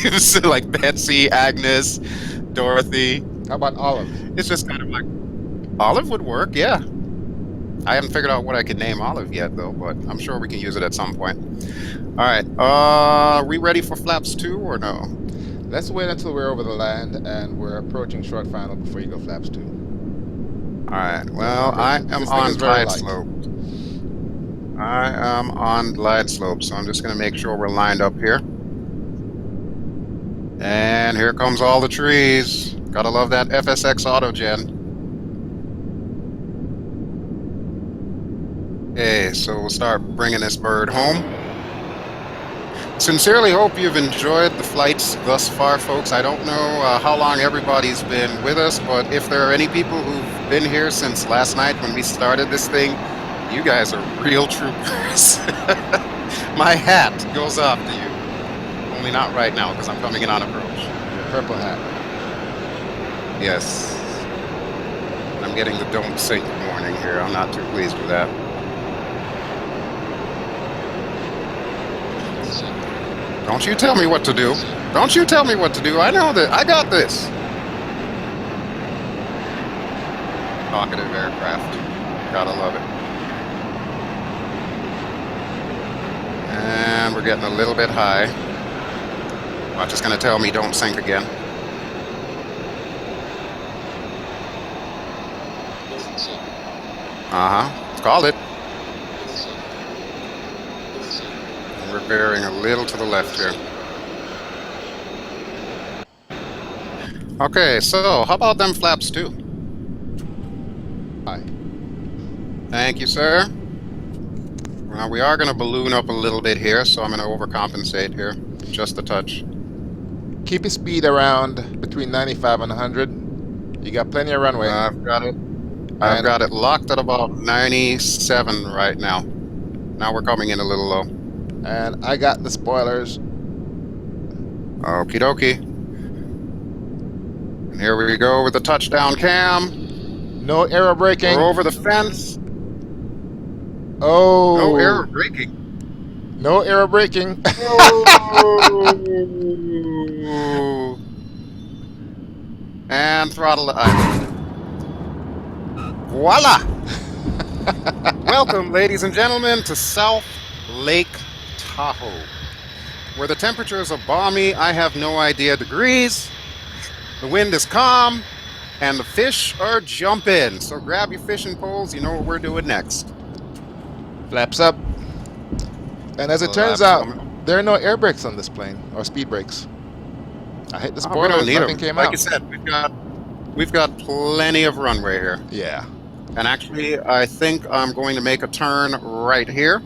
names like Betsy, Agnes, Dorothy.
How about Olive?
It's just kind of like Olive would work, yeah. I haven't figured out what I could name Olive yet, though, but I'm sure we can use it at some point. All right, are we ready for flaps 2 or no?
Let's wait until we're over the land and we're approaching short final before you go flaps 2.
All right, well, I am
This thing
on
is very
glide
light.
slope. I am on glide slope, so I'm just going to make sure we're lined up here. And here comes all the trees. Gotta love that FSX autogen. Okay, so we'll start bringing this bird home. Sincerely hope you've enjoyed the flights thus far, folks. I don't know how long everybody's been with us, but if there are any people who've been here since last night when we started this thing, you guys are real troopers. My hat goes off to you. Only not right now, because I'm coming in on approach.
Purple hat.
Yes. I'm getting the don't sink warning here. I'm not too pleased with that. Don't you tell me what to do. Don't you tell me what to do. I know that. I got this. Talkative aircraft. Gotta love it. And we're getting a little bit high. Watch is gonna tell me don't sink again. Let's call it. And we're bearing a little to the left here. Okay, so how about them flaps too?
Hi.
Thank you, sir. Well, we are going to balloon up a little bit here, so I'm going to overcompensate here. Just a touch.
Keep your speed around between 95 and 100. You got plenty of runway.
I've got it. I've got it locked at about 97 right now. Now we're coming in a little low.
And I got the spoilers.
Okie dokie. And here we go with the touchdown cam.
No aero braking.
We're over the fence.
Oh.
No air braking.
No aero braking.
Oh. And throttle to idle. Voila! Welcome, ladies and gentlemen, to South Lake Tahoe, where the temperatures are balmy, I have no idea degrees, the wind is calm, and the fish are jumping. So grab your fishing poles, you know what we're doing next.
Flaps up. And as it turns out, there are no air brakes on this plane, or speed brakes. I hit the
We
spoilers,
don't need
nothing
them.
came
Like
out.
you said, we've got plenty of runway here.
Yeah.
And actually, I think I'm going to make a turn right here.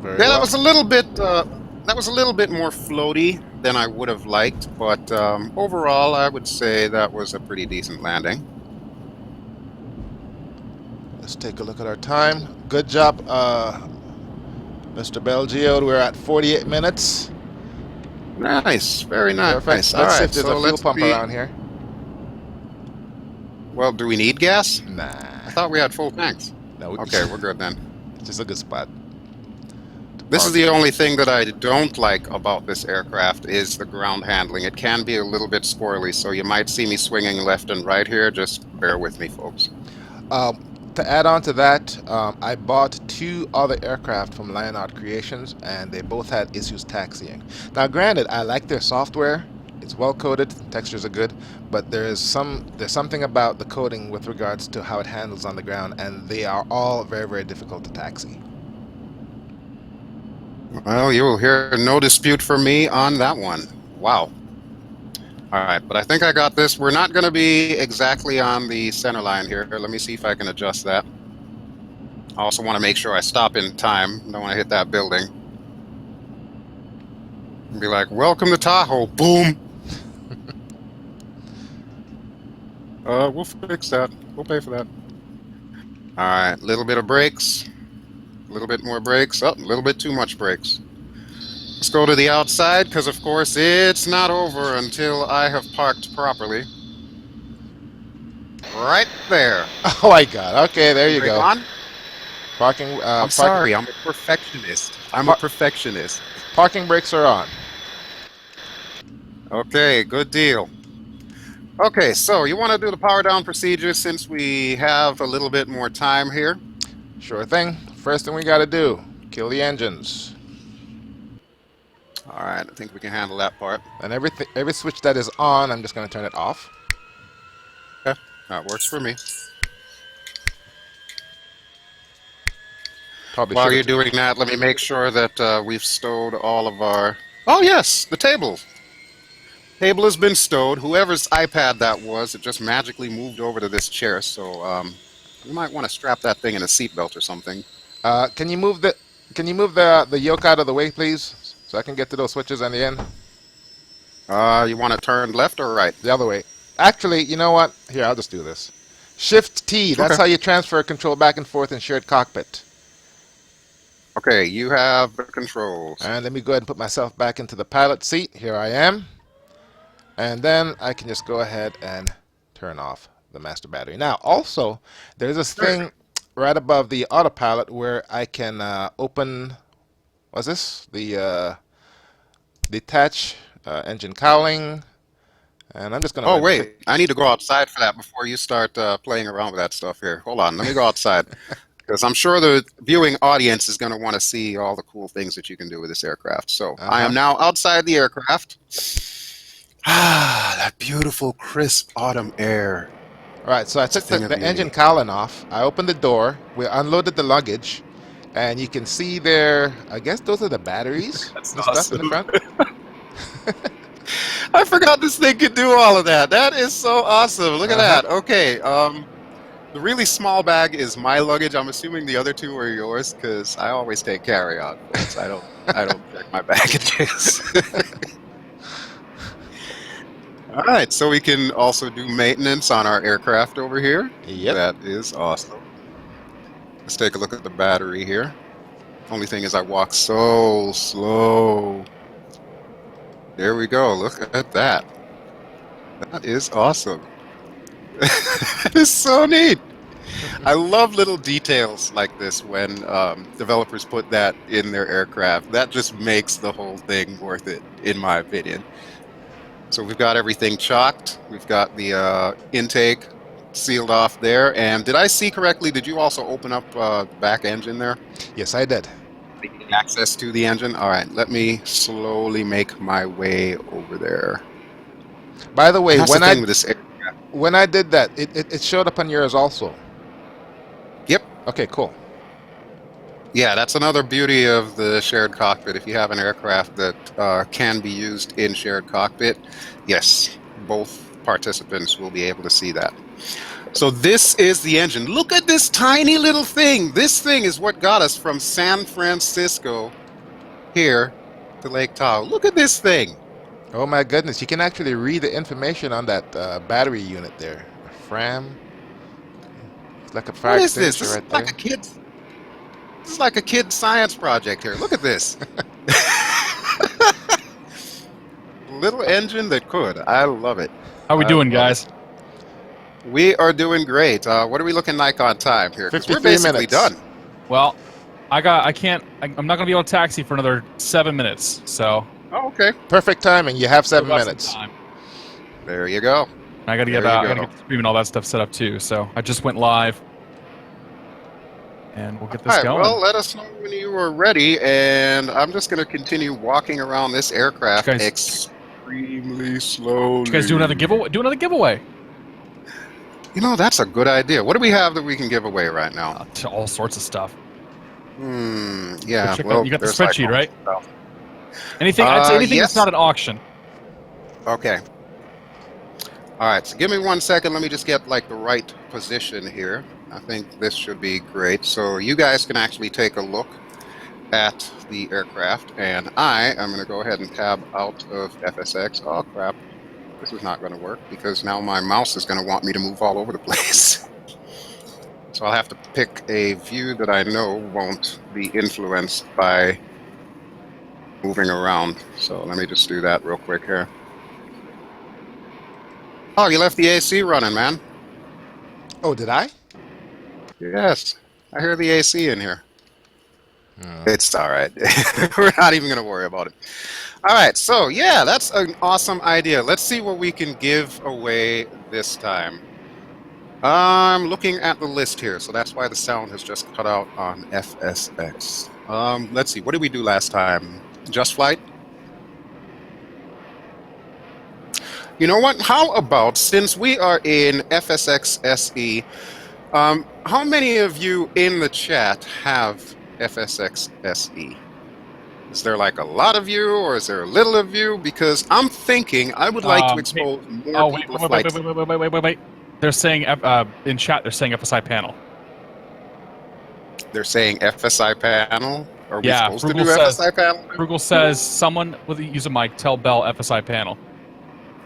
Very
Yeah,
well.
that was a little bit more floaty than I would have liked, but overall, I would say that was a pretty decent landing.
Let's take a look at our time. Good job, Mr. Geode. We're at 48 minutes.
Nice, very nice.
Perfect.
All
Let's see
right,
if there's
so
a fuel
let's
pump
be.
around here.
Well, do we need gas?
Nah.
I thought we had full tanks.
No.
Okay, we're good then.
It's just a good spot.
This is the only thing that I don't like about this aircraft is the ground handling. It can be a little bit squirrely, so you might see me swinging left and right here. Just bear with me, folks.
To add on to that, I bought 2 other aircraft from Lionheart Creations, and they both had issues taxiing. Now, granted, I like their software. It's well coded, textures are good, but there's something about the coding with regards to how it handles on the ground, and they are all very, very difficult to taxi.
Well, you will hear no dispute from me on that one. Wow. All right, but I think I got this. We're not going to be exactly on the center line here. Let me see if I can adjust that. I also want to make sure I stop in time. Don't want to hit that building. And be like, welcome to Tahoe. Boom. We'll fix that. We'll pay for that. All right, a little bit of brakes. A little bit more brakes. Oh, a little bit too much brakes. Let's go to the outside, because of course it's not over until I have parked properly. Right there.
Oh my God! Okay, there you
Brake
go.
on?
Parking.
I'm sorry, I'm a perfectionist. I'm a perfectionist.
Parking brakes are on.
Okay, good deal. Okay, so you want to do the power down procedure since we have a little bit more time here?
Sure thing. First thing we got to do: kill the engines.
All right, I think we can handle that part.
And every switch that is on, I'm just going to turn it off.
Okay, that works for me.
Probably
While
should've
you're doing that, let me make sure that we've stowed all of our... Oh, yes, the table. Table has been stowed. Whoever's iPad that was, it just magically moved over to this chair, so you might want to strap that thing in a seatbelt or something.
Can you move the yoke out of the way, please, so I can get to those switches on the end?
You want to turn left or right?
The other way. Actually, you know what? Here, I'll just do this. Shift T. That's
Okay.
how you transfer control back and forth in shared cockpit.
Okay, you have the controls.
And let me go ahead and put myself back into the pilot seat. Here I am. And then I can just go ahead and turn off the master battery. Now, also, there's this thing right above the autopilot where I can open, what's this? The detach engine cowling. And I'm just going to...
Oh, wait. I need to go outside for that before you start playing around with that stuff here. Hold on. Let me go outside. Because I'm sure the viewing audience is going to want to see all the cool things that you can do with this aircraft. So I am now outside the aircraft. Ah, that beautiful, crisp autumn air.
All right, so I took the engine cowling off. I opened the door. We unloaded the luggage. And you can see there, I guess those are the batteries.
That's
the stuff in the front.
I forgot this thing could do all of that. That is so awesome. Look at that. Okay. The really small bag is my luggage. I'm assuming the other 2 are yours because I always take carry-on. I don't check my baggages. All right, so we can also do maintenance on our aircraft over here.
Yep.
That is awesome. Let's take a look at the battery here. Only thing is I walk so slow. There we go. Look at that. That is awesome. That is so neat. I love little details like this when developers put that in their aircraft. That just makes the whole thing worth it, in my opinion. So we've got everything chalked. We've got the intake sealed off there. And did I see correctly, did you also open up the back engine there?
Yes, I did.
Access to the engine? All right, let me slowly make my way over there.
By the way,
That's
when
the thing with this aircraft.
when I did that, it showed up on yours also.
Yep.
Okay, cool.
Yeah, that's another beauty of the shared cockpit. If you have an aircraft that can be used in shared cockpit, yes, both participants will be able to see that. So this is the engine. Look at this tiny little thing. This thing is what got us from San Francisco here to Lake Tahoe. Look at this thing.
Oh my goodness, you can actually read the information on that battery unit there. FRAM. It's like a fire
What is this?
extinguisher
This
right
is
there.
like a kid's. This is like a kid's science project here. Look at this. little engine that could. I love it.
How we doing, guys?
We are doing great. What are we looking like on time here? Because we're
53
basically
minutes.
done.
Well, I'm not gonna be able to taxi for another 7 minutes. So
Oh, okay.
Perfect timing. You have 7
less than
minutes.
time.
There you go.
I gotta get the stream and all that stuff set up too. So I just went live, and we'll get this
All right,
going.
well, let us know when you are ready, and I'm just going to continue walking around this aircraft
You guys-
extremely slowly.
you guys do another giveaway? Do another giveaway.
You know, that's a good idea. What do we have that we can give away right now?
All sorts of stuff.
Yeah.
Check
Well,
out- you got the
there's
spreadsheet,
like-
right? Anything? I'd say anything
yes.
that's not an auction.
Okay. All right, so give me 1 second. Let me just get like the right position here. I think this should be great. So you guys can actually take a look at the aircraft, and I am going to go ahead and tab out of FSX. Oh crap, this is not going to work because now my mouse is going to want me to move all over the place. So I'll have to pick a view that I know won't be influenced by moving around. So let me just do that real quick here. Oh, you left the AC running, man.
Oh, did I?
Yes, I hear the AC in here. It's all right. We're not even going to worry about it. All right, so yeah, that's an awesome idea. Let's see what we can give away this time. I'm looking at the list here, so that's why the sound has just cut out on FSX. Let's see, what did we do last time? Just Flight? You know what? How about, since we are in FSX SE, how many of you in the chat have FSX SE? Is there like a lot of you, or is there a little of you? Because I'm thinking I would like to expose more people to flights.
Wait. They're saying in chat. They're saying FSI panel.
They're saying FSI panel. Are we
Yeah,
supposed
Frugal
to do
says-
FSI panel?
Frugal says someone will use a mic. Tell Bell FSI panel.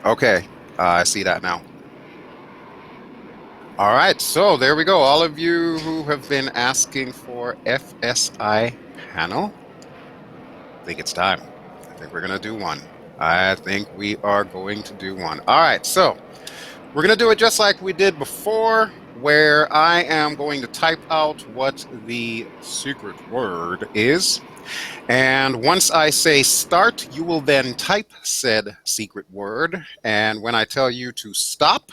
Okay, I see that now. All right, so there we go. All of you who have been asking for FSI panel, I think it's time. I think we're going to do one. I think we are going to do one. All right, so we're going to do it just like we did before, where I am going to type out what the secret word is. And once I say start, you will then type said secret word. And when I tell you to stop,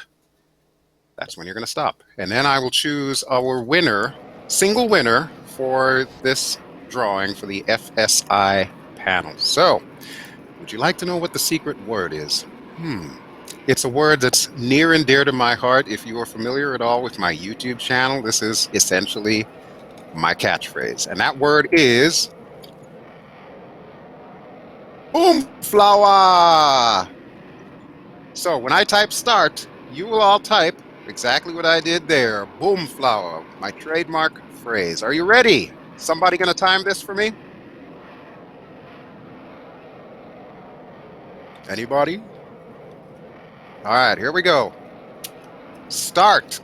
that's when you're going to stop. And then I will choose our winner, single winner, for this drawing for the FSI panel. So, would you like to know what the secret word is? It's a word that's near and dear to my heart. If you are familiar at all with my YouTube channel, this is essentially my catchphrase. And that word is boom flower. So when I type start, you will all type exactly what I did there. Boom flower, my trademark phrase. Are you ready? Somebody gonna time this for me? Anybody? All right, here we go. Start.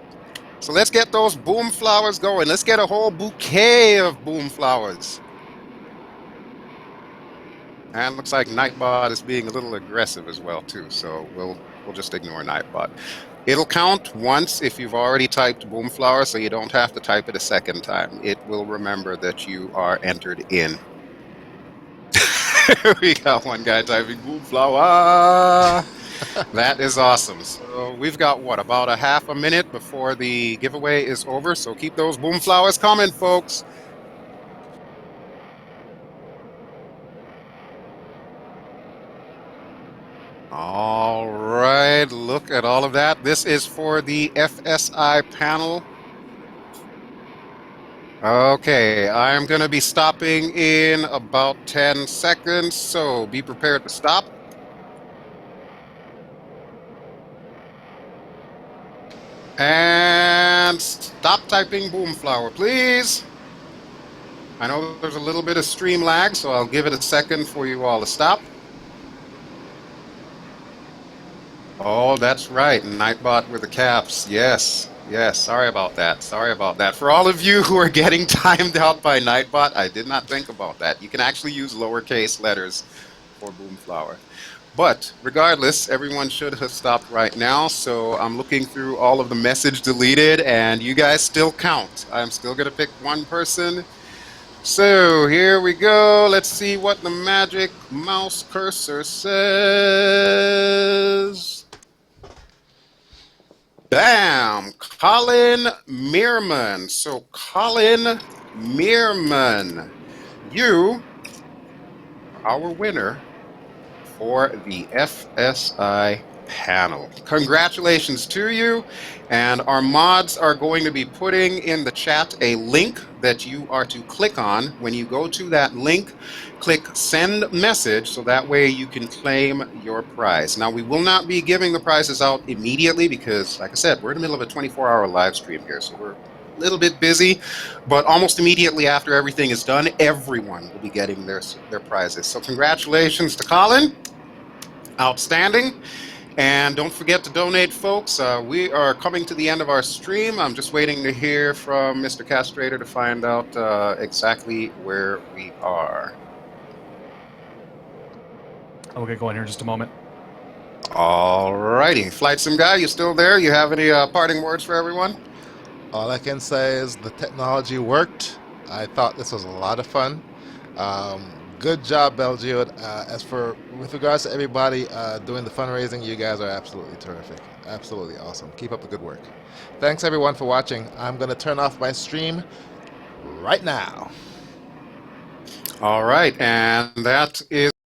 So let's get those boom flowers going. Let's get a whole bouquet of boom flowers. And looks like Nightbot is being a little aggressive as well too. So we'll just ignore Nightbot. It'll count once if you've already typed boom flower, so you don't have to type it a second time. It will remember that you are entered in. We got one guy typing boom flower. That is awesome. So we've got what, about a half a minute before the giveaway is over. So keep those boom flowers coming, folks. All right, look at all of that. This is for the FSI panel. Okay, I'm going to be stopping in about 10 seconds, so be prepared to stop. And stop typing boom flower, please. I know there's a little bit of stream lag, so I'll give it a second for you all to stop. Oh, that's right, Nightbot with the caps. Yes, yes, sorry about that. Sorry about that. For all of you who are getting timed out by Nightbot, I did not think about that. You can actually use lowercase letters for boom flower. But regardless, everyone should have stopped right now. So I'm looking through all of the message deleted, and you guys still count. I'm still going to pick one person. So here we go. Let's see what the magic mouse cursor says. Bam! Colin Meerman. So Colin Meerman, you are our winner for the FSI panel. Congratulations to you. And our mods are going to be putting in the chat a link that you are to click on. When you go to that link, click send message, so that way you can claim your prize. Now, we will not be giving the prizes out immediately because, like I said, we're in the middle of a 24-hour live stream here, so we're a little bit busy, but almost immediately after everything is done, everyone will be getting their prizes. So congratulations to Colin. Outstanding. And don't forget to donate, folks. We are coming to the end of our stream. I'm just waiting to hear from Mr. Castrator to find out exactly where we are.
I'll get going here in just a moment.
All righty. Flight Sim Guy, you still there? You have any parting words for everyone?
All I can say is the technology worked. I thought this was a lot of fun. Good job, Geode. With regards to everybody doing the fundraising, you guys are absolutely terrific. Absolutely awesome. Keep up the good work. Thanks everyone for watching. I'm going to turn off my stream right now.
All right, and that is